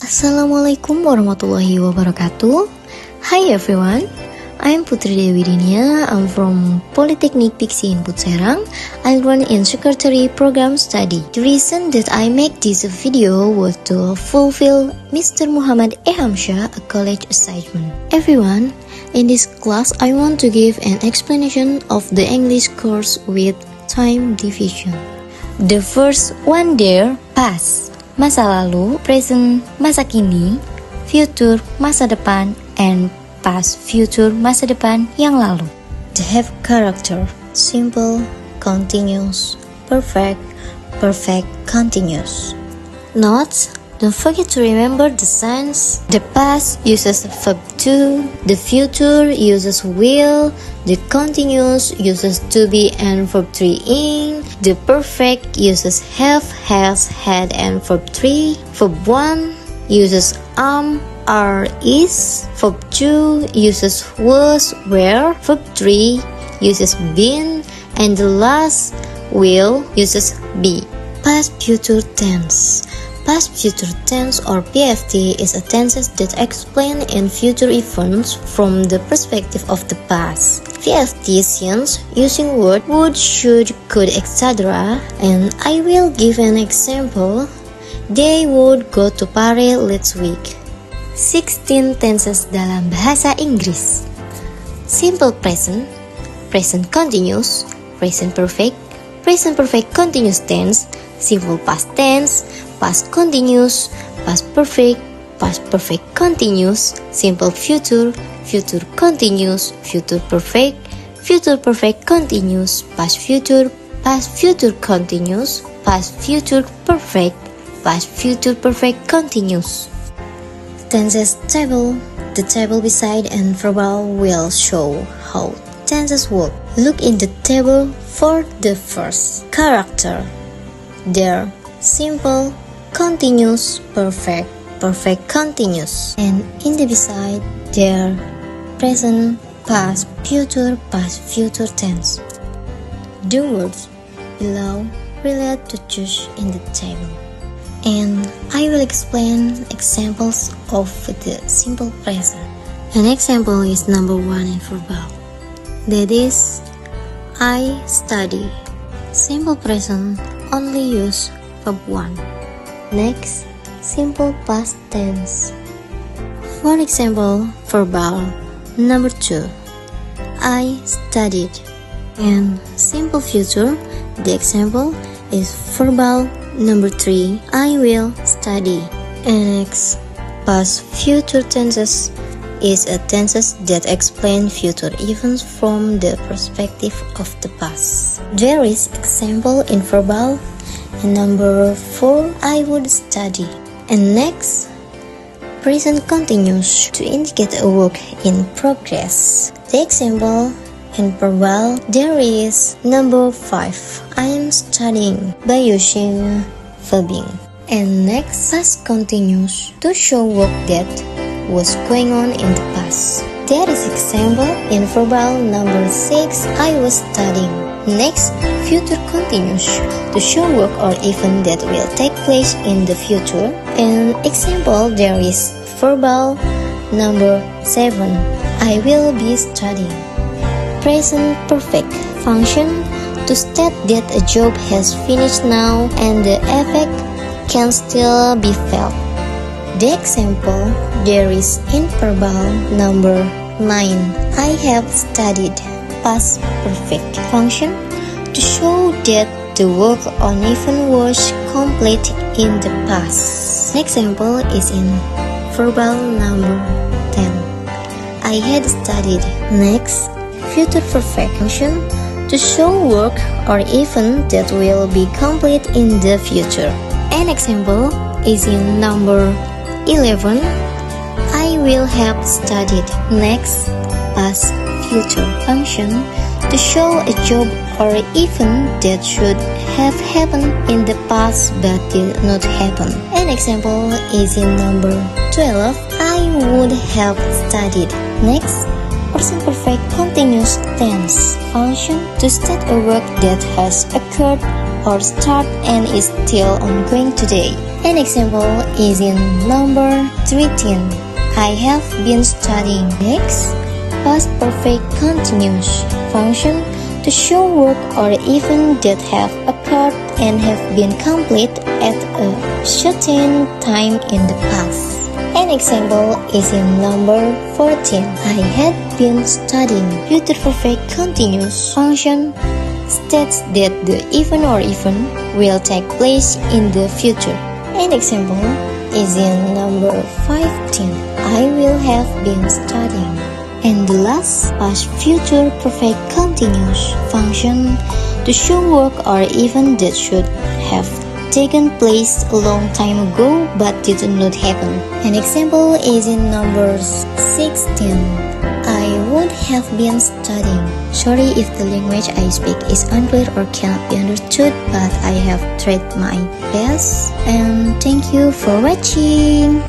Assalamualaikum warahmatullahi wabarakatuh. Hi everyone, I'm Putri Dewi Dinia. I'm from Polytechnic Piksi Input Serang. I run in Secretary Program Study. The reason that I make this video was to fulfill Mr. Muhammad Ehamsyah a college assignment. Everyone, in this class I want to give an explanation of the English course with time division. The first one there, past. Masa lalu, present, masa kini, future, masa depan, and past, future, masa depan yang lalu. They have character, simple, continuous, perfect, perfect, continuous. Notes: don't forget to remember the signs. The past uses verb to, the future uses will, the continuous uses to be and verb 3 ing, the perfect uses have, has, had and verb 3, verb 1 uses are, is, verb 2 uses was, were, verb 3 uses been, and the last will uses be. Past future tense. Past future tense or PFT is a tense that explain in future events from the perspective of the past. PFT since using word would, should, could, etc. And I will give an example. They would go to Paris last week. 16 tenses dalam bahasa Inggris. Simple present, present continuous, present perfect continuous tense, simple past tense, past continuous, past perfect continuous, simple future, future continuous, future perfect continuous, past future continuous, past future perfect continuous. Tenses table. The table beside and verbal will show how tenses work. Look in the table for the first. Character. There, simple, continuous, perfect continuous. And in the beside, there, present, past, future tense. The words below relate to choose in the table. And I will explain examples of the simple present. An example is number 1 in verbal. That is, I study. Simple present only use verb 1. Next, simple past tense. For example, verbal number 2. I studied. And simple future, the example is verbal number 3. I will study. And next, past future tenses is a tenses that explain future events from the perspective of the past. There is example in verbal. And number 4, I would study. And next, present continuous to indicate a work in progress. The example in verbal, there is number 5, I am studying, by using verbing. And next, past continuous to show work that was going on in the past. There is example in verbal number 6, I was studying. Next, future continuous to show work or event that will take place in the future. And example, there is verbal number 7, I will be studying. Present perfect function to state that a job has finished now and the effect can still be felt. The example, there is in verbal number 9, I have studied. Past perfect function to show that the work on event was complete in the past. An example is in verbal number 10, I had studied. Next, future perfect function to show work or event that will be complete in the future. An example is in number 11, I will have studied. Next, past future function to show a job or event that should have happened in the past but did not happen. An example is in number 12, I would have studied. Next, present perfect continuous tense function to state a work that has occurred or start and is still ongoing today. An example is in number 13. I have been studying. Next, past perfect continuous function to show work or event that have occurred and have been complete at a certain time in the past. An example is in number 14. I had been studying. Future perfect continuous function states that the event or event will take place in the future. An example is in number 15. I will have been studying. And the last, past future perfect continuous function to show work or event that should have taken place a long time ago but did not happen. An example is in number 16. I would have been studying. Sorry if the language I speak is unclear or cannot be understood, but I have tried my best. And thank you for watching.